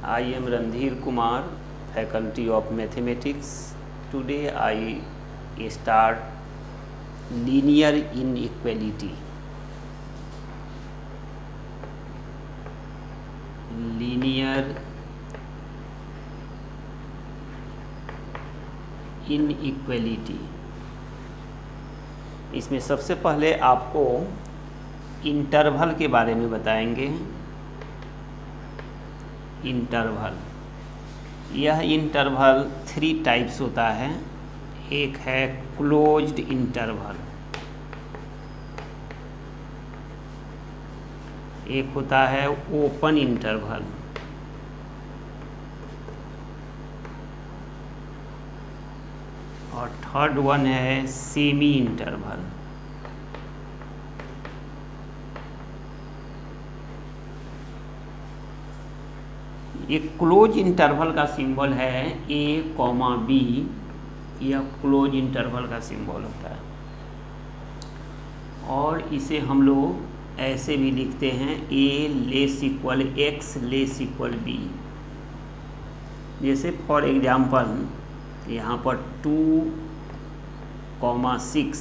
I am Randhir Kumar, Faculty of Mathematics. Today I start linear inequality. Linear inequality. इसमें सबसे पहले आपको interval के बारे में बताएंगे। इंटरवल, यह इंटरवल 3 टाइप्स होता है। एक है क्लोज्ड इंटरवल, एक होता है ओपन इंटरवल, और थर्ड वन है सेमी इंटरवल। एक क्लोज इंटरवल का सिंबल है a, b। यह क्लोज इंटरवल का सिंबल होता है, और इसे हम लोग ऐसे भी लिखते हैं a less equal x less equal b। जैसे फॉर एग्जाम्पल यहाँ पर 2,6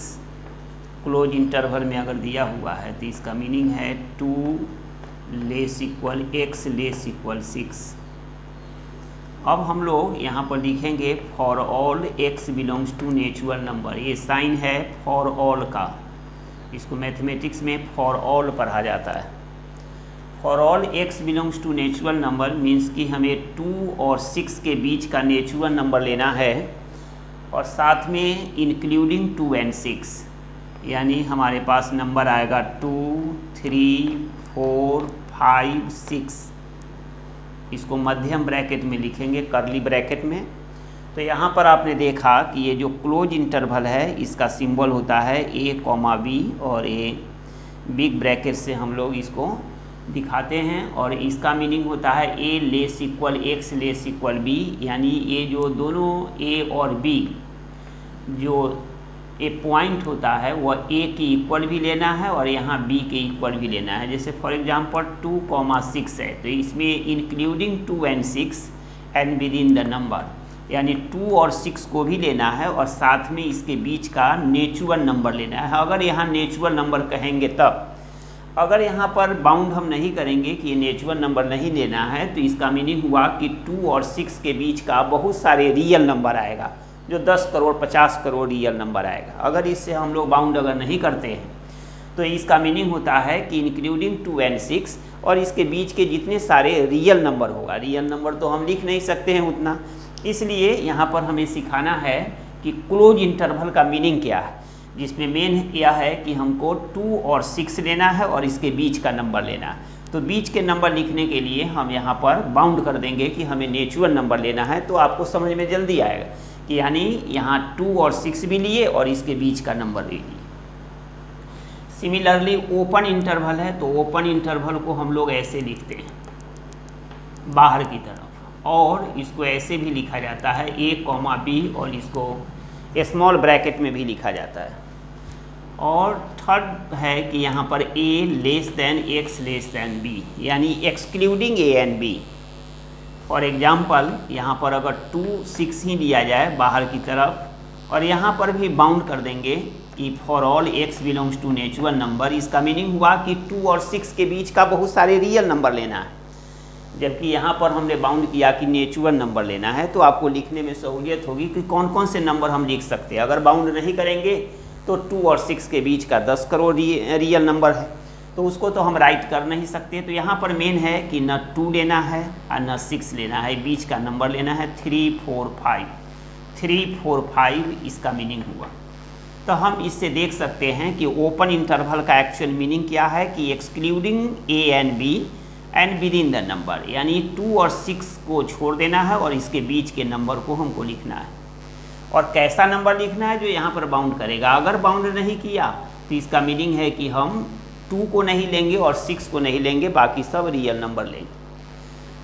क्लोज इंटरवल में अगर दिया हुआ है तो इसका मीनिंग है 2 less equal x less equal 6। अब हम लोग यहाँ पर लिखेंगे for all x belongs to natural number. ये साइन है फॉर ऑल का, इसको मैथमेटिक्स में फॉर ऑल पढ़ा जाता है। For all x belongs to natural number means कि हमें 2 और 6 के बीच का नेचुरल नंबर लेना है, और साथ में इंक्लूडिंग 2 and 6, यानी हमारे पास नंबर आएगा 2, 3, 4, 5, 6। इसको मध्यम ब्रैकेट में लिखेंगे, करली ब्रैकेट में। तो यहाँ पर आपने देखा कि ये जो क्लोज इंटरवल है इसका सिंबल होता है a, b, और ये बिग ब्रैकेट से हम लोग इसको दिखाते हैं, और इसका मीनिंग होता है a less equal x less equal b। यानी ये जो दोनों a और b जो ए पॉइंट होता है वह a की इक्वल भी लेना है और यहाँ b के इक्वल भी लेना है। जैसे फॉर एग्जांपल 2,6 है तो इसमें including 2 and 6 and within the number, यानी 2 और 6 को भी लेना है और साथ में इसके बीच का नेचुरल नंबर लेना है। अगर यहाँ नेचुरल नंबर कहेंगे तब, अगर यहाँ पर बाउंड हम नहीं करेंगे कि ये नेचुरल नंबर नहीं लेना है तो इसका मीनिंग हुआ कि 2 और 6 के बीच का बहुत सारे रियल नंबर आएगा, जो 10 करोड़ 50 करोड़ रियल नंबर आएगा। अगर इससे हम लोग बाउंड अगर नहीं करते हैं तो इसका मीनिंग होता है कि इंक्लूडिंग 2 and 6 और इसके बीच के जितने सारे रियल नंबर होगा। रियल नंबर तो हम लिख नहीं सकते हैं उतना, इसलिए यहाँ पर हमें सिखाना है कि क्लोज इंटरवल का मीनिंग क्या है, जिसमें मेन यह है कि हमको 2 और 6 लेना है और इसके बीच का नंबर लेना है। तो बीच के नंबर लिखने के लिए हम यहाँ पर बाउंड कर देंगे कि हमें नेचुरल नंबर लेना है, तो आपको समझ में जल्दी आएगा कि यानी यहाँ 2 और 6 भी लिए और इसके बीच का नंबर ले लिए। सिमिलरली ओपन इंटरवल है तो ओपन इंटरवल को हम लोग ऐसे लिखते हैं बाहर की तरफ, और इसको ऐसे भी लिखा जाता है a, b, और इसको स्मॉल ब्रैकेट में भी लिखा जाता है। और थर्ड है कि यहाँ पर a less than x less than b, यानी excluding a and b। For example यहाँ पर अगर 2, 6 ही लिया जाए बाहर की तरफ, और यहाँ पर भी बाउंड कर देंगे कि for all x belongs to natural number. इसका मीनिंग हुआ कि 2 और 6 के बीच का बहुत सारे रियल नंबर लेना है, जबकि यहाँ पर हमने बाउंड किया कि नेचुरल नंबर लेना है। तो आपको लिखने में सहूलियत होगी कि कौन कौन से नंबर हम लिख सकते हैं। अगर बाउंड नहीं करेंगे तो 2 और 6 के बीच का 10 करोड़ रियल नंबर है, तो उसको तो हम राइट कर नहीं सकते। तो यहाँ पर मेन है कि न 2 लेना है और न 6 लेना है, बीच का नंबर लेना है 3, 4, 5। 3, 4, 5 इसका मीनिंग हुआ। तो हम इससे देख सकते हैं कि ओपन इंटरवल का एक्चुअल मीनिंग क्या है कि excluding a and b and within the number, यानी 2 और 6 को छोड़ देना है और इसके बीच के नंबर को हमको लिखना है। और कैसा नंबर लिखना है जो यहाँ पर बाउंड करेगा। अगर बाउंड नहीं किया तो इसका मीनिंग है कि हम 2 को नहीं लेंगे और 6 को नहीं लेंगे, बाकी सब रियल नंबर लेंगे।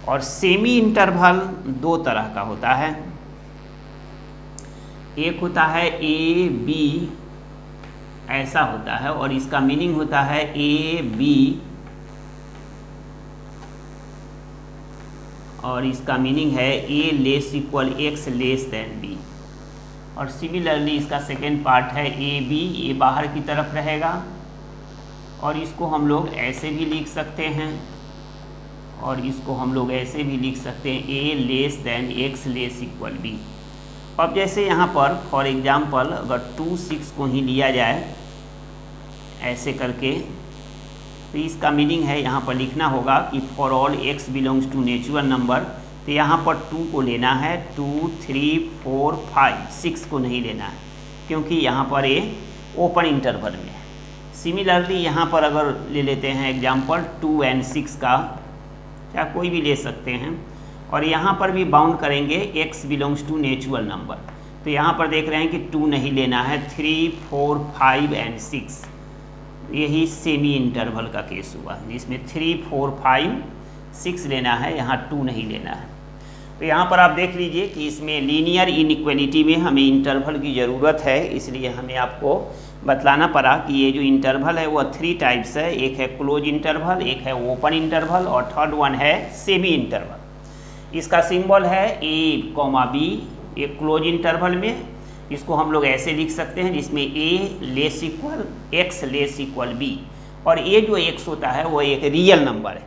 और सेमी इंटरवल 2 तरह का होता है, एक होता है a, b ऐसा होता है, और इसका मीनिंग होता है a, b और इसका मीनिंग है a less equal x less than b. और सिमिलरली इसका सेकेंड पार्ट है ए बी, ए बाहर की तरफ रहेगा और इसको हम लोग ऐसे भी लिख सकते हैं और इसको हम लोग ऐसे भी लिख सकते हैं a less than x less equal b. अब जैसे यहाँ पर फॉर एग्जांपल अगर 2 6 को ही लिया जाए ऐसे करके, तो इसका मीनिंग है यहाँ पर लिखना होगा कि for all X belongs to natural number, तो यहाँ पर 2 को लेना है, 2 3 4 5 6 को नहीं लेना है क्योंकि यहाँ पर ये ओपन इंटरवल में है। सिमिलरली यहाँ पर अगर ले लेते हैं एग्जांपल 2 और 6 का, क्या कोई भी ले सकते हैं, और यहाँ पर भी बाउंड करेंगे x belongs to natural number, तो यहाँ पर देख रहे हैं कि 2 नहीं लेना है, 3 4 5 और 6, यही सेमी इंटरवल का केस हुआ जिसमें 3 4 5 6 लेना है, यहाँ 2 नहीं लेना है। तो यहाँ पर आप देख लीजिए कि इसमें लीनियर इनइक्वालिटी में हमें इंटरवल की ज़रूरत है, इसलिए हमें आपको बतलाना पड़ा कि ये जो इंटरवल है वो 3 टाइप्स है, एक है क्लोज इंटरवल, एक है ओपन इंटरवल और थर्ड वन है सेमी इंटरवल। इसका सिंबल है ए कॉमा बी, एक क्लोज इंटरवल में इसको हम लोग ऐसे लिख सकते हैं जिसमें a less equal x less equal b, और ए जो एक्स होता है वो एक रियल नंबर है,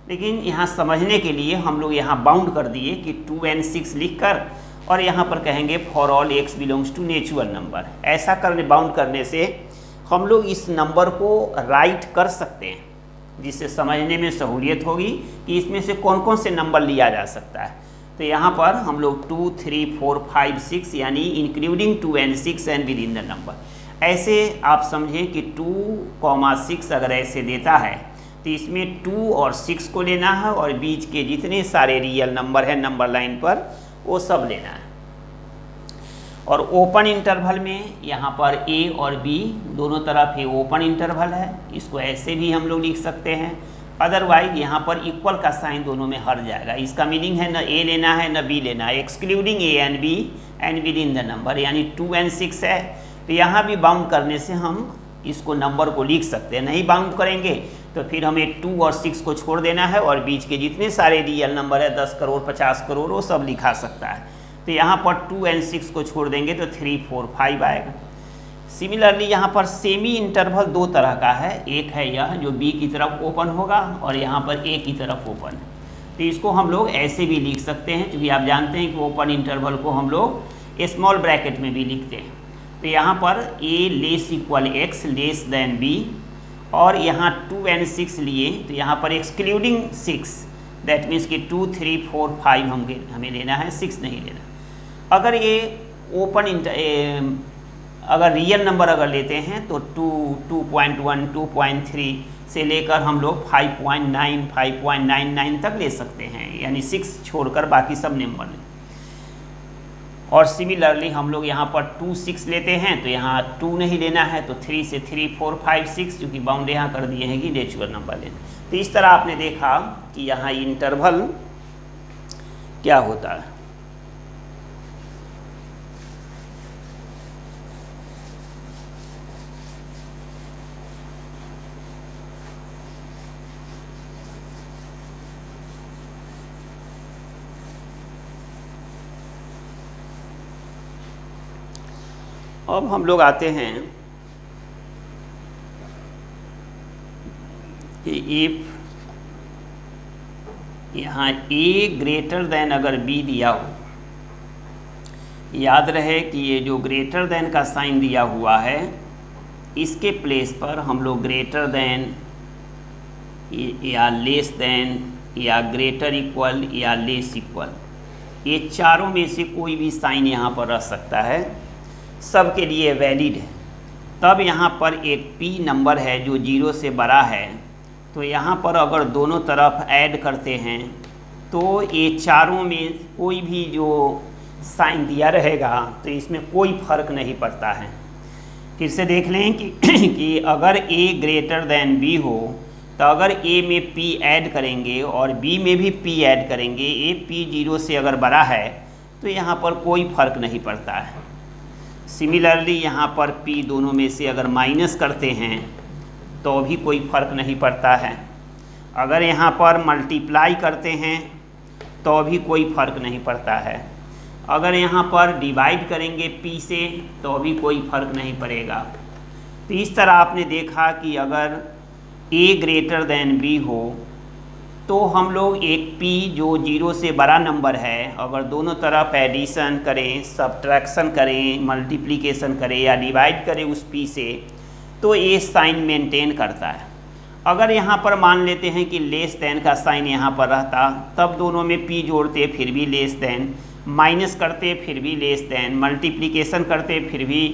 लेकिन यहाँ समझने के लिए हम लोग यहाँ बाउंड कर दिए कि 2 और 6 लिख कर और यहाँ पर कहेंगे for all X belongs to natural number. ऐसा करने बाउंड करने से हम लोग इस नंबर को राइट कर सकते हैं, जिससे समझने में सहूलियत होगी कि इसमें से कौन कौन से नंबर लिया जा सकता है। तो यहाँ पर हम लोग 2 3 4 5 6 यानी इंक्लूडिंग 2 और 6 and within the number, ऐसे आप समझें कि 2 6 अगर ऐसे देता है तो इसमें 2 और 6 को लेना है और बीच के जितने सारे रियल नंबर हैं नंबर लाइन पर वो सब लेना है। और ओपन इंटरवल में यहाँ पर ए और बी दोनों तरफ ये ओपन इंटरवल है, इसको ऐसे भी हम लोग लिख सकते हैं, अदरवाइज यहाँ पर इक्वल का साइन दोनों में हट जाएगा। इसका मीनिंग है न ए लेना है न बी लेना है, excluding A and B and within the number, यानी 2 और 6 है, तो यहाँ भी बाउंड करने से हम इसको नंबर को लिख सकते हैं। नहीं बाउंड करेंगे तो फिर हमें 2 और 6 को छोड़ देना है और बीच के जितने सारे रियल नंबर है 10 करोड़ 50 करोड़ वो सब लिखा सकता है। तो यहाँ पर 2 और 6 को छोड़ देंगे तो 3 4 5 आएगा। सिमिलरली यहाँ पर सेमी इंटरवल 2 तरह का है, एक है यह जो बी की तरफ ओपन होगा और यहाँ पर ए की तरफ ओपन है, तो इसको हम लोग ऐसे भी लिख सकते हैं, क्योंकि आप जानते हैं कि ओपन इंटरवल को हम लोग स्मॉल ब्रैकेट में भी लिखते हैं। तो यहाँ पर a less equal x less than b, और यहाँ 2 और 6 लिए तो यहाँ पर एक्सक्लूडिंग 6, दैट मीन्स कि 2 3 4 5 हमें लेना है, 6 नहीं लेना। अगर ये ओपन अगर रियल नंबर अगर लेते हैं तो 2 2.1 2.3 से लेकर हम लोग 5.9 5.99 तक ले सकते हैं, यानी 6 छोड़कर बाकी सब नंबर लें। और सिमिलरली हम लोग यहाँ पर 2 6 लेते हैं तो यहाँ 2 नहीं लेना है, तो 3 से 3 4 5 6 क्योंकि बाउंड यहाँ कर दिए हैं कि नेचुरल नंबर लेना। तो इस तरह आपने देखा कि यहाँ इंटरवल क्या होता है। अब हम लोग आते हैं कि इफ यहाँ ए ग्रेटर देन अगर बी दिया हो, याद रहे कि ये जो ग्रेटर देन का साइन दिया हुआ है इसके प्लेस पर हम लोग ग्रेटर देन या लेस देन या ग्रेटर इक्वल या लेस इक्वल, ये चारों में से कोई भी साइन यहाँ पर रह सकता है, सबके लिए वैलिड है। तब यहाँ पर एक p नंबर है जो 0 से बड़ा है, तो यहाँ पर अगर दोनों तरफ ऐड करते हैं तो ये चारों में कोई भी जो साइन दिया रहेगा तो इसमें कोई फ़र्क नहीं पड़ता है। फिर से देख लें कि अगर a ग्रेटर देन b हो तो अगर a में p ऐड करेंगे और b में भी p ऐड करेंगे, a p 0 से अगर बड़ा है तो यहाँ पर कोई फ़र्क नहीं पड़ता है। सिमिलरली यहाँ पर p दोनों में से अगर माइनस करते हैं तो भी कोई फ़र्क नहीं पड़ता है। अगर यहाँ पर मल्टीप्लाई करते हैं तो भी कोई फ़र्क नहीं पड़ता है। अगर यहाँ पर डिवाइड करेंगे p से तो भी कोई फ़र्क नहीं पड़ेगा। तो इस तरह आपने देखा कि अगर a ग्रेटर देन b हो तो हम लोग एक p जो 0 से बड़ा नंबर है, अगर दोनों तरफ एडिशन करें, सब्ट्रैक्शन करें, मल्टीप्लिकेशन करें या डिवाइड करें उस p से, तो ये साइन मेंटेन करता है। अगर यहाँ पर मान लेते हैं कि लेस देन का साइन यहाँ पर रहता, तब दोनों में p जोड़ते फिर भी लेस देन, माइनस करते फिर भी लेस देन, मल्टीप्लिकेशन करते फिर भी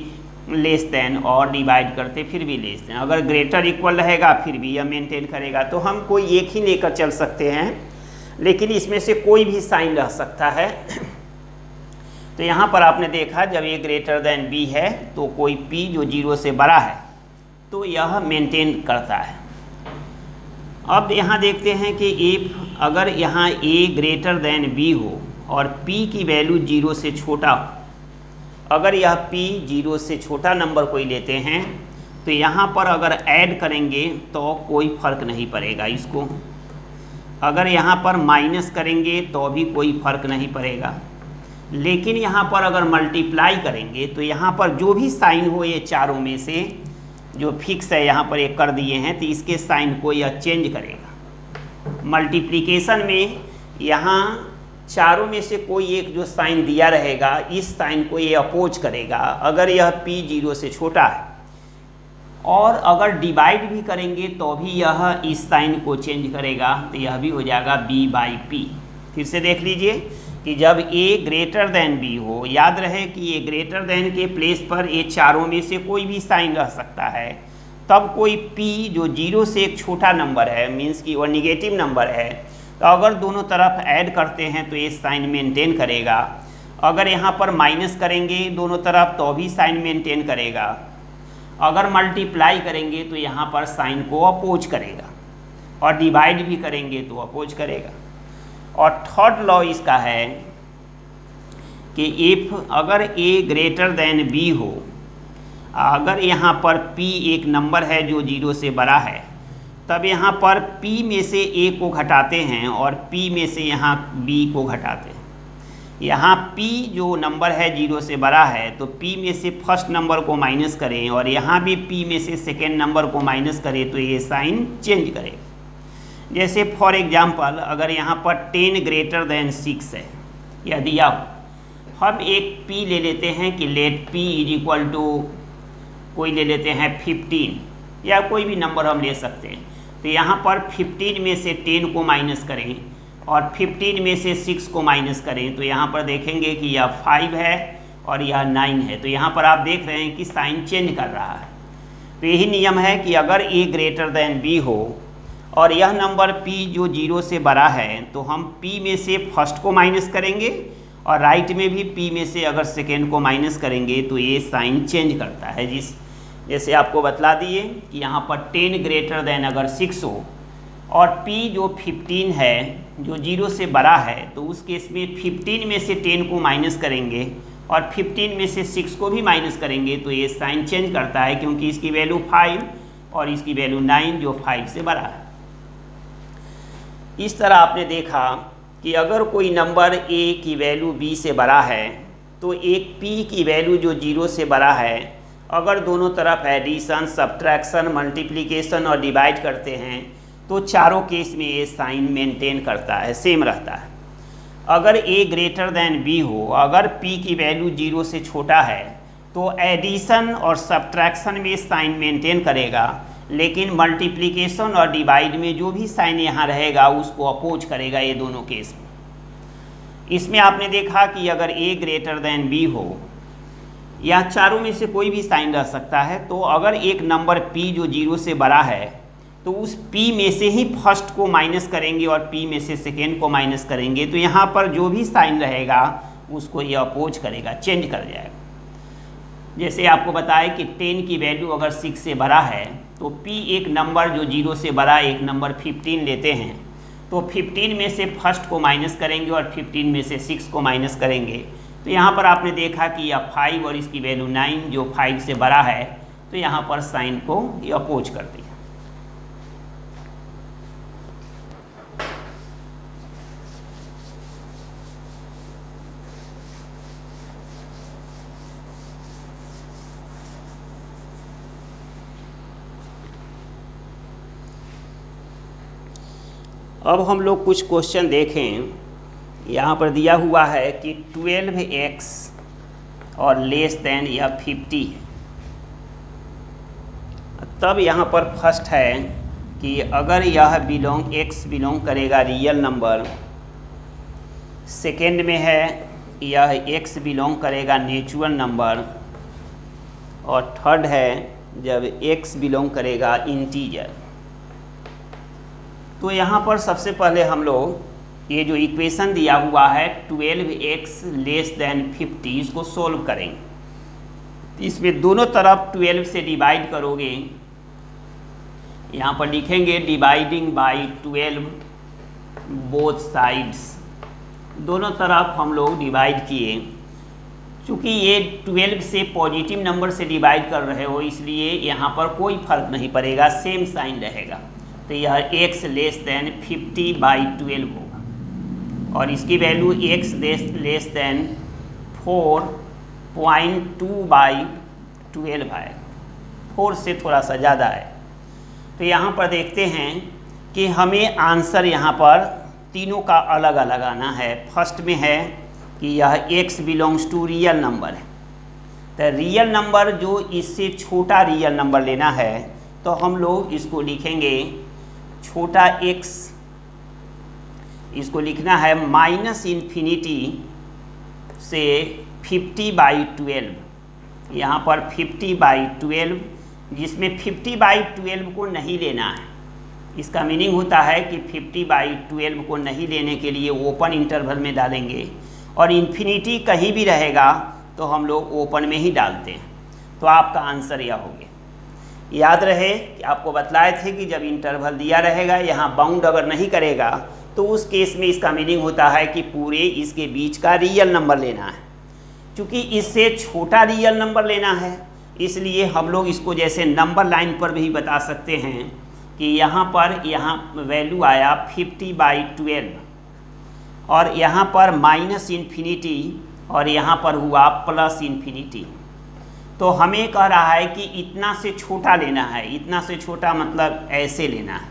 लेस देन और डिवाइड करते फिर भी लेस देन। अगर ग्रेटर इक्वल रहेगा फिर भी यह मेंटेन करेगा। तो हम कोई एक ही लेकर चल सकते हैं, लेकिन इसमें से कोई भी साइन रह सकता है। तो यहाँ पर आपने देखा जब ये ग्रेटर देन b है तो कोई p जो 0 से बड़ा है तो यह मेंटेन करता है। अब यहाँ देखते हैं कि इफ अगर यहाँ a ग्रेटर देन b हो और p की वैल्यू 0 से छोटा हो, अगर यह p 0 से छोटा नंबर कोई लेते हैं तो यहाँ पर अगर ऐड करेंगे तो कोई फ़र्क नहीं पड़ेगा इसको, अगर यहाँ पर माइनस करेंगे तो भी कोई फ़र्क नहीं पड़ेगा, लेकिन यहाँ पर अगर मल्टीप्लाई करेंगे तो यहाँ पर जो भी साइन हो ये चारों में से जो फिक्स है यहाँ पर एक कर दिए हैं, तो इसके साइन को यह चेंज करेगा। मल्टीप्लिकेशन में यहाँ चारों में से कोई एक जो साइन दिया रहेगा इस साइन को ये अपोज करेगा अगर यह p 0 से छोटा है, और अगर डिवाइड भी करेंगे तो भी यह इस साइन को चेंज करेगा, तो यह भी हो जाएगा b/p। फिर से देख लीजिए कि जब a ग्रेटर देन b हो, याद रहे कि a ग्रेटर देन के प्लेस पर ये चारों में से कोई भी साइन रह सकता है, तब कोई p जो 0 से एक छोटा नंबर है, मीन्स कि वह निगेटिव नंबर है, तो अगर दोनों तरफ ऐड करते हैं तो ये साइन मेंटेन करेगा। अगर यहाँ पर माइनस करेंगे दोनों तरफ तो भी साइन मेंटेन करेगा। अगर मल्टीप्लाई करेंगे तो यहाँ पर साइन को अपोज करेगा, और डिवाइड भी करेंगे तो अपोज करेगा। और थर्ड लॉ इसका है कि इफ अगर a ग्रेटर देन b हो, अगर यहाँ पर p एक नंबर है जो 0 से बड़ा है, तब यहाँ पर p में से a को घटाते हैं और p में से यहाँ b को घटाते हैं। यहाँ p जो नंबर है 0 से बड़ा है तो p में से फर्स्ट नंबर को माइनस करें और यहाँ भी p में से सेकेंड नंबर को माइनस करें तो ये साइन चेंज करेगा। जैसे फॉर एग्जांपल अगर यहाँ पर 10 ग्रेटर देन 6 है, यह दिया हो, हम एक p ले लेते हैं कि let p is equal to कोई ले लेते हैं 15 या कोई भी नंबर हम ले सकते हैं। तो यहाँ पर 15 में से 10 को माइनस करें और 15 में से 6 को माइनस करें तो यहाँ पर देखेंगे कि यह 5 है और यह 9 है। तो यहाँ पर आप देख रहे हैं कि साइन चेंज कर रहा है। तो यही नियम है कि अगर a ग्रेटर देन b हो और यह नंबर p जो 0 से बड़ा है तो हम p में से फर्स्ट को माइनस करेंगे और राइट में भी p में से अगर सेकेंड को माइनस करेंगे तो ये साइन चेंज करता है। जैसे आपको बतला दिए कि यहाँ पर 10 ग्रेटर देन अगर 6 हो और p जो 15 है जो 0 से बड़ा है, तो उस केस में 15 में से 10 को माइनस करेंगे और 15 में से 6 को भी माइनस करेंगे तो ये साइन चेंज करता है, क्योंकि इसकी वैल्यू 5 और इसकी वैल्यू 9 जो 5 से बड़ा है। इस तरह आपने देखा कि अगर कोई नंबर a की वैल्यू b से बड़ा है तो एक p की वैल्यू जो 0 से बड़ा है, अगर दोनों तरफ एडिशन, सब्ट्रैक्शन, मल्टीप्लिकेशन और डिवाइड करते हैं तो चारों केस में ये साइन मेंटेन करता है, सेम रहता है। अगर a ग्रेटर देन b हो, अगर p की वैल्यू 0 से छोटा है तो एडिशन और सब्ट्रैक्शन में साइन मेंटेन करेगा, लेकिन मल्टीप्लिकेशन और डिवाइड में जो भी साइन यहाँ रहेगा उसको अपोज करेगा ये दोनों केस में। इसमें आपने देखा कि अगर a ग्रेटर देन b हो या चारों में से कोई भी साइन रह सकता है, तो अगर एक नंबर p जो 0 से बड़ा है तो उस p में से ही फर्स्ट को माइनस करेंगे और p में से सेकेंड को माइनस करेंगे, तो यहाँ पर जो भी साइन रहेगा उसको ये अपोज करेगा, चेंज कर जाएगा। जैसे आपको बताया कि 10 की वैल्यू अगर 6 से बड़ा है तो p एक नंबर जो 0 से बड़ा एक नंबर 15 लेते हैं, तो 15 में से फर्स्ट को माइनस करेंगे और 15 में से 6 को माइनस करेंगे। तो यहाँ पर आपने देखा कि यह 5 और इसकी वैल्यू 9 जो 5 से बड़ा है, तो यहाँ पर साइन को ये अपोज कर दिया। अब हम लोग कुछ क्वेश्चन देखें। यहाँ पर दिया हुआ है कि 12x और लेस देन या 50 है। तब यहाँ पर फर्स्ट है कि अगर यह x बिलोंग करेगा रियल नंबर, सेकेंड में है यह x बिलोंग करेगा नेचुरल नंबर, और थर्ड है जब x बिलोंग करेगा इंटीजर। तो यहाँ पर सबसे पहले हम लोग ये जो इक्वेशन दिया हुआ है 12x लेस देन 50, इसको सोल्व करेंगे। इसमें दोनों तरफ 12 से डिवाइड करोगे, यहाँ पर लिखेंगे डिवाइडिंग बाय 12 बोथ साइड्स। दोनों तरफ हम लोग डिवाइड किए। चूँकि ये 12 से पॉजिटिव नंबर से डिवाइड कर रहे हो, इसलिए यहाँ पर कोई फर्क नहीं पड़ेगा, सेम साइन रहेगा। तो यह x लेस देन 50/12 होगा, और इसकी वैल्यू x लेस देन 4.2/12 है, 4 से थोड़ा सा ज़्यादा है। तो यहाँ पर देखते हैं कि हमें आंसर यहाँ पर तीनों का अलग अलग आना है। फर्स्ट में है कि यह x belongs to real number है, तो रियल नंबर जो इससे छोटा रियल नंबर लेना है, तो हम लोग इसको लिखेंगे छोटा x, इसको लिखना है -∞ से 50/12। यहाँ पर 50/12, जिसमें 50/12 को नहीं लेना है। इसका मीनिंग होता है कि 50/12 को नहीं लेने के लिए ओपन इंटरवल में डालेंगे, और इन्फिनिटी कहीं भी रहेगा तो हम लोग ओपन में ही डालते हैं। तो आपका आंसर यह हो गया। याद रहे कि आपको बतलाए थे कि जब इंटरवल दिया रहेगा, यहाँ बाउंड अगर नहीं करेगा, तो उस केस में इसका मीनिंग होता है कि पूरे इसके बीच का रियल नंबर लेना है। क्योंकि इससे छोटा रियल नंबर लेना है, इसलिए हम लोग इसको जैसे नंबर लाइन पर भी बता सकते हैं कि यहाँ पर वैल्यू आया 50/12, और यहाँ पर -∞, और यहाँ पर हुआ +∞। तो हमें कह रहा है कि इतना से छोटा लेना है। इतना से छोटा मतलब ऐसे लेना है,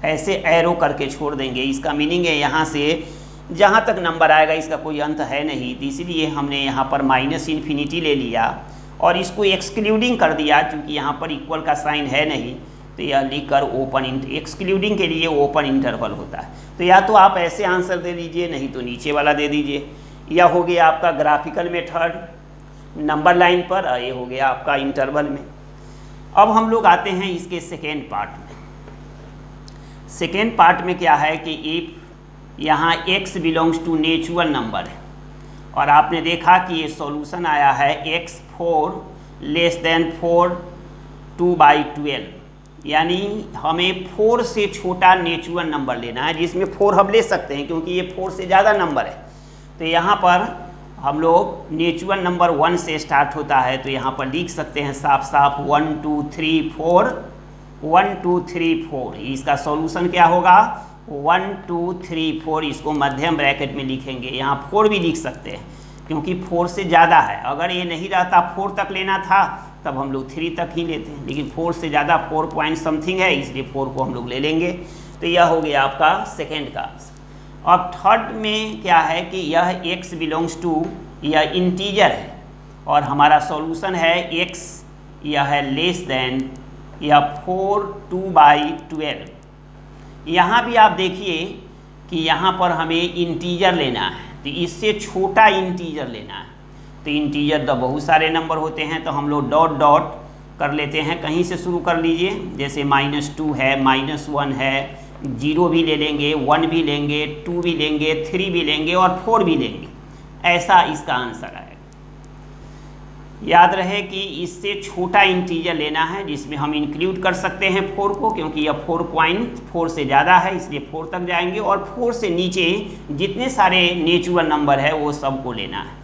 ऐसे एरो करके छोड़ देंगे। इसका मीनिंग है यहाँ से जहाँ तक नंबर आएगा इसका कोई अंत है नहीं, इसीलिए हमने यहाँ पर -∞ ले लिया और इसको एक्सक्लूडिंग कर दिया। चूँकि यहाँ पर इक्वल का साइन है नहीं, तो यह लिखकर ओपन एक्सक्लूडिंग के लिए ओपन इंटरवल होता है। तो या तो आप ऐसे आंसर दे दीजिए, नहीं तो नीचे वाला दे दीजिए। यह हो गया आपका ग्राफिकल मेथड नंबर लाइन पर, ये हो गया आपका इंटरवल में। अब हम लोग आते हैं इसके सेकेंड पार्ट में। सेकेंड पार्ट में क्या है कि इफ यहाँ x belongs to natural number है, और आपने देखा कि ये सॉल्यूशन आया है x 4 लेस देन 4/2, यानी हमें 4 से छोटा नेचुरल नंबर लेना है, जिसमें 4 हम ले सकते हैं क्योंकि ये 4 से ज़्यादा नंबर है। तो यहाँ पर हम लोग नेचुरल नंबर 1 से स्टार्ट होता है, तो यहाँ पर लिख सकते हैं साफ साफ 1 2 3 4 1 2 3 4। इसका सॉल्यूशन क्या होगा 1 2 3 4, इसको मध्यम ब्रैकेट में लिखेंगे। यहाँ 4 भी लिख सकते हैं क्योंकि 4 से ज़्यादा है। अगर ये नहीं रहता 4 तक लेना था तब हम लोग 3 तक ही लेते हैं, लेकिन 4 से ज़्यादा 4 पॉइंट समथिंग है, इसलिए 4 को हम लोग ले लेंगे। तो यह हो गया आपका सेकेंड का। अब थर्ड में क्या है कि यह x बिलोंग्स टू, यह इंटीजर है, और हमारा सॉल्यूशन है x, यह है लेस देन यह 4/2। यहाँ भी आप देखिए कि यहाँ पर हमें इंटीजर लेना है, तो इससे छोटा इंटीजर लेना है। तो इंटीजर तो बहुत सारे नंबर होते हैं, तो हम लोग डॉट डॉट कर लेते हैं, कहीं से शुरू कर लीजिए। जैसे -2 है, -1 है, 0 भी ले लेंगे, 1 भी लेंगे, 2 भी लेंगे, 3 भी लेंगे और 4 भी लेंगे। ऐसा इसका आंसर आएगा। याद रहे कि इससे छोटा इंटीजर लेना है, जिसमें हम इंक्लूड कर सकते हैं 4 को, क्योंकि यह 4.4 से ज़्यादा है, इसलिए 4 तक जाएंगे। और 4 से नीचे जितने सारे नेचुरल नंबर है वो सबको लेना है,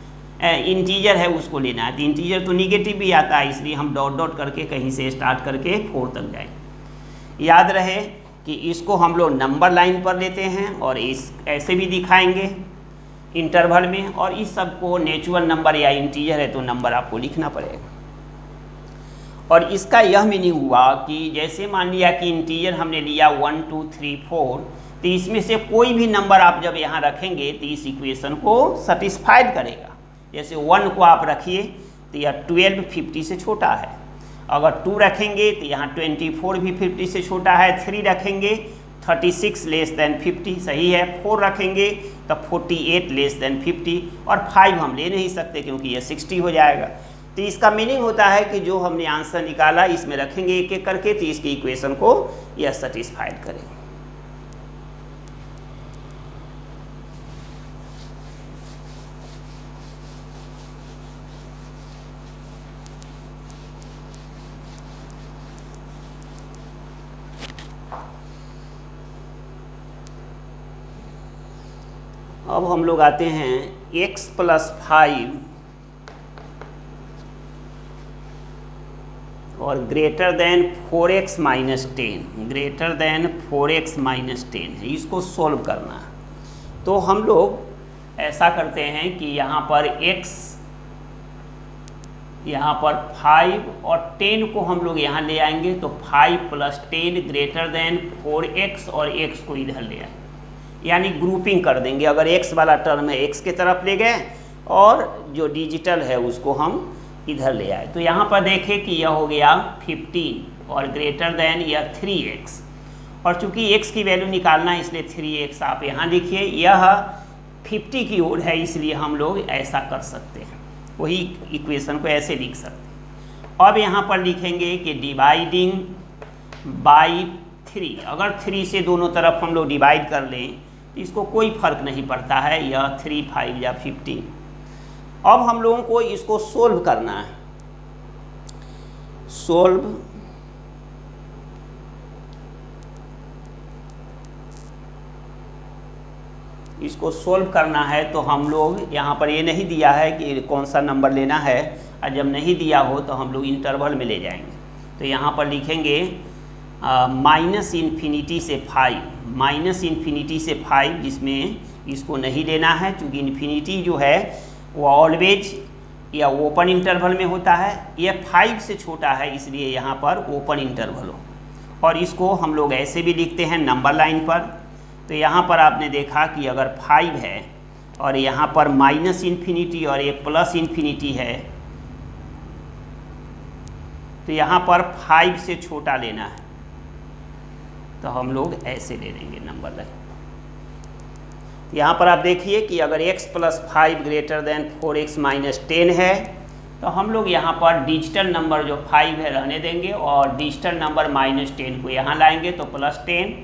इंटीजर है उसको लेना है। तो इंटीजर तो निगेटिव भी आता है, इसलिए हम डॉट डॉट करके कहीं से स्टार्ट करके 4 तक जाएंगे। याद रहे कि इसको हम लोग नंबर लाइन पर लेते हैं और इस ऐसे भी दिखाएंगे इंटरवल में, और इस सब को नेचुरल नंबर या इंटीजर है तो नंबर आपको लिखना पड़ेगा। और इसका यह मीनिंग हुआ कि जैसे मान लिया कि इंटीजर हमने लिया 1 2 3 4, तो इसमें से कोई भी नंबर आप जब यहाँ रखेंगे तो इस इक्वेशन को सेटिस्फाइड करेगा। जैसे 1 को आप रखिए तो यह 12 50 से छोटा है, अगर 2 रखेंगे तो यहाँ 24 भी 50 से छोटा है, 3 रखेंगे 36 लेस देन 50 सही है, 4 रखेंगे तो 48 लेस देन 50 और 5 हम ले नहीं सकते क्योंकि यह 60 हो जाएगा। तो इसका मीनिंग होता है कि जो हमने आंसर निकाला इसमें रखेंगे एक एक करके तो इसकी इक्वेशन को यह सेटिस्फाइड करेगा। अब हम लोग आते हैं x + 5 और greater than 4x - 10, greater than 4x - 10 है, इसको सॉल्व करना है। तो हम लोग ऐसा करते हैं कि यहाँ पर x, यहाँ पर 5 और 10 को हम लोग यहाँ ले आएंगे तो 5 + 10 ग्रेटर देन 4x और x को इधर ले आएंगे, यानी ग्रुपिंग कर देंगे। अगर x वाला टर्म है x के तरफ ले गए और जो डिजिटल है उसको हम इधर ले आए। तो यहाँ पर देखें कि यह हो गया 15 और ग्रेटर देन यह 3x, और चूंकि x की वैल्यू निकालना है इसलिए 3x आप यहाँ लिखिए। यह 50 की ओर है इसलिए हम लोग ऐसा कर सकते हैं, वही इक्वेशन को ऐसे लिख सकते हैं। अब यहाँ पर लिखेंगे कि डिवाइडिंग बाई 3, अगर 3 से दोनों तरफ हम लोग डिवाइड कर लें तो इसको कोई फर्क नहीं पड़ता है, यह 3 5 या 15। अब हम लोगों को इसको सोल्व करना है, सोल्व इसको सोल्व करना है तो हम लोग यहाँ पर ये नहीं दिया है कि कौन सा नंबर लेना है, और जब नहीं दिया हो तो हम लोग इंटरवल में ले जाएंगे। तो यहाँ पर लिखेंगे -∞ से 5, -∞ से 5, जिसमें इसको नहीं लेना है क्योंकि इन्फिनिटी जो है वो ऑलवेज या ओपन इंटरवल में होता है, यह 5 से छोटा है इसलिए यहाँ पर ओपन इंटरवल हो। और इसको हम लोग ऐसे भी लिखते हैं नंबर लाइन पर। तो यहाँ पर आपने देखा कि अगर 5 है और यहाँ पर -∞ और ये +∞ है तो यहाँ पर 5 से छोटा लेना है, तो हम लोग ऐसे ले लेंगे नंबर लाइन। यहाँ पर आप देखिए कि अगर x + 5 ग्रेटर देन 4x - 10 है तो हम लोग यहाँ पर डिजिटल नंबर जो 5 है रहने देंगे और डिजिटल नंबर -10 को यहाँ लाएंगे तो +10,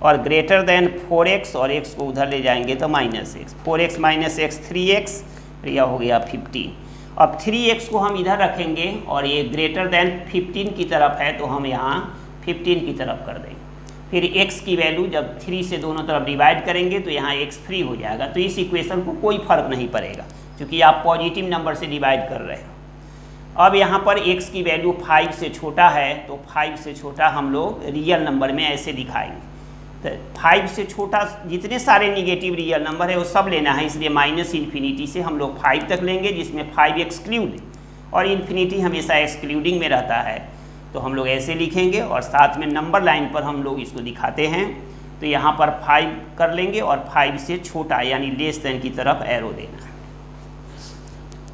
और ग्रेटर देन 4x और x को उधर ले जाएंगे तो -x, 4x - x 3x, यह हो गया 15। अब 3x को हम इधर रखेंगे और ये ग्रेटर देन 15 की तरफ है तो हम यहाँ 15 की तरफ कर देंगे। फिर x की वैल्यू जब 3 से दोनों तरफ डिवाइड करेंगे तो यहाँ x फ्री हो जाएगा। तो इस इक्वेशन को कोई फर्क नहीं पड़ेगा क्योंकि आप पॉजिटिव नंबर से डिवाइड कर रहे हो। अब यहाँ पर x की वैल्यू 5 से छोटा है तो 5 से छोटा हम लोग रियल नंबर में ऐसे दिखाएंगे। तो 5 से छोटा जितने सारे निगेटिव रियल नंबर है वो सब लेना है, इसलिए -∞ से हम लोग 5 तक लेंगे जिसमें 5 एक्सक्लूड, और इन्फिनिटी हमेशा एक्सक्लूडिंग में रहता है। तो हम लोग ऐसे लिखेंगे और साथ में नंबर लाइन पर हम लोग इसको दिखाते हैं। तो यहाँ पर 5 कर लेंगे और 5 से छोटा यानी लेस देन की तरफ एरो देना है।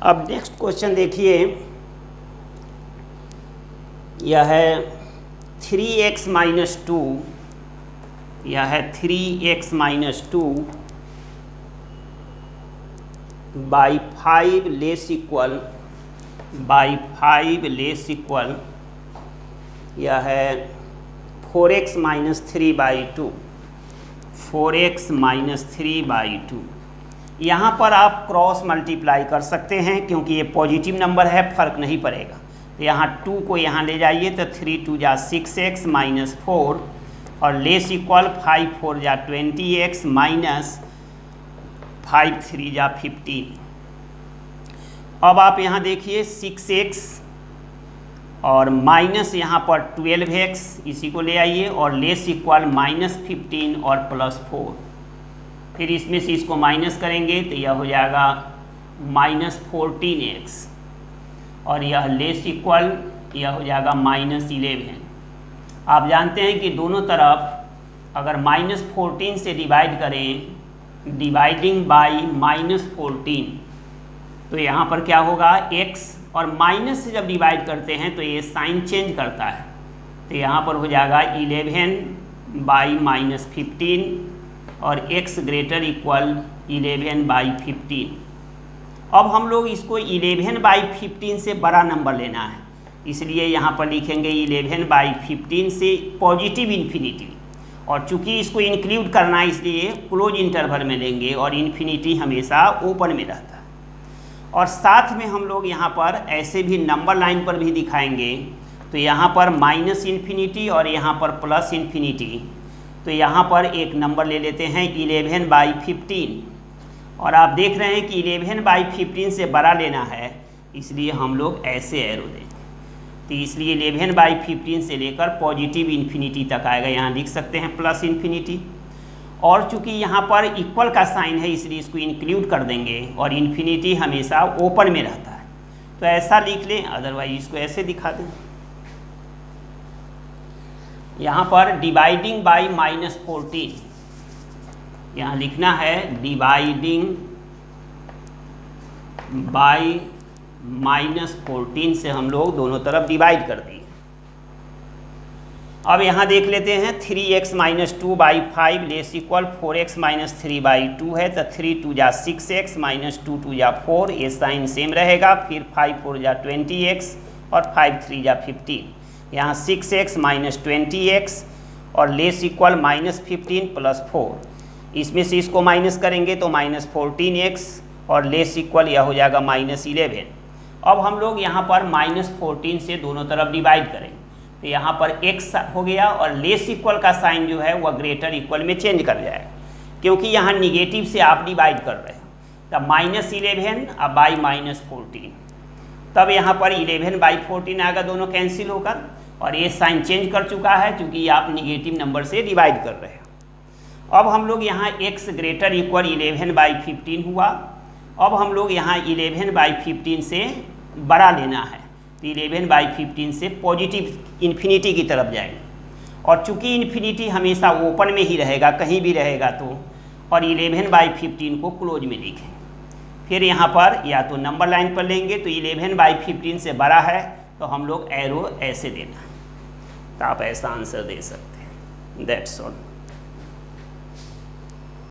अब नेक्स्ट क्वेश्चन देखिए, यह है 3x - 2, यह है 3x - 2 by 5 less equal, by 5 less equal, यह है 4x - 3/2, 4x - 3/2। यहाँ पर आप क्रॉस मल्टीप्लाई कर सकते हैं क्योंकि ये पॉजिटिव नंबर है, फर्क नहीं पड़ेगा। तो यहाँ 2 को यहाँ ले जाइए तो 3 2 जा 6x - 4 और लेस इक्वल 5 4 जा 20x माइनस 5 3 जा 15। अब आप यहाँ देखिए 6x और माइनस यहाँ पर 12x, इसी को ले आइए और लेस इक्वल -15 और +4। फिर इसमें से इसको माइनस करेंगे तो यह हो जाएगा -14x, और यह लेस इक्वल यह हो जाएगा -11। आप जानते हैं कि दोनों तरफ अगर -14 से डिवाइड करें, डिवाइडिंग बाई -14, तो यहाँ पर क्या होगा, x, और माइनस से जब डिवाइड करते हैं तो ये साइन चेंज करता है, तो यहाँ पर हो जाएगा 11 बाई -15 और x ग्रेटर इक्वल 11 बाई 15। अब हम लोग इसको 11 बाई 15 से बड़ा नंबर लेना है, इसलिए यहाँ पर लिखेंगे 11 बाई 15 से पॉजिटिव इन्फिनिटी, और चूंकि इसको इंक्लूड करना है इसलिए क्लोज इंटरवल में लेंगे, और इन्फिनिटी हमेशा ओपन में रहता है। और साथ में हम लोग यहाँ पर ऐसे भी नंबर लाइन पर भी दिखाएंगे, तो यहाँ पर -इन्फिनिटी और यहाँ पर +इन्फिनिटी, तो यहाँ पर एक नंबर ले लेते हैं 11 बाई 15, और आप देख रहे हैं कि 11 बाई 15 से बड़ा लेना है, इसलिए हम लोग ऐसे एरो देंगे, तो इसलिए 11 बाई 15 से लेकर पॉजिटिव इन्फिनिटी तक आएगा, यहाँ लिख सकते हैं +इन्फिनिटी, और चूंकि यहाँ पर इक्वल का साइन है इसलिए इसको इंक्लूड कर देंगे, और इन्फिनिटी हमेशा ओपन में रहता है, तो ऐसा लिख लें, अदरवाइज इसको ऐसे दिखा दें। यहाँ पर डिवाइडिंग बाई -14, यहाँ लिखना है डिवाइडिंग बाई -14 से हम लोग दोनों तरफ डिवाइड कर दिए। अब यहाँ देख लेते हैं 3x - 2 by 5 less equal 4x - 3 by 2 है, तो 3 2 जा 6x -2 2 जा 4, ये साइन सेम रहेगा, फिर 5 4 जा 20x और 5 3 जा 15, यहाँ 6x - 20x और लेस इक्वल -15 + 4, इसमें से इसको माइनस करेंगे तो -14x और लेस इक्वल यह हो जाएगा -11। अब हम लोग यहाँ पर -14 से दोनों तरफ डिवाइड करेंगे, तो यहाँ पर x हो गया, और लेस इक्वल का साइन जो है वह ग्रेटर इक्वल में चेंज कर जाएगा, क्योंकि यहाँ निगेटिव से आप डिवाइड कर रहे हैं, तब -11 अब बाई -14, तब यहाँ पर 11 बाई 14 आएगा, दोनों कैंसिल होकर, और ये साइन चेंज कर चुका है क्योंकि आप निगेटिव नंबर से डिवाइड कर रहे हैं। अब हम लोग यहाँ x ग्रेटर इक्वल 11 बाई 15 हुआ, अब हम लोग यहाँ 11 बाई 15 से बड़ा लेना है, तो 11 बाई 15 से पॉजिटिव इन्फिनिटी की तरफ जाएंगे, और चूंकि इन्फिनिटी हमेशा ओपन में ही रहेगा, कहीं भी रहेगा तो, और 11 बाई 15 को क्लोज में लिखें, फिर यहाँ पर या तो नंबर लाइन पर लेंगे, तो 11 बाई 15 से बड़ा है तो हम लोग एरो ऐसे देना है, तो आप ऐसा आंसर दे सकते हैं। That's all.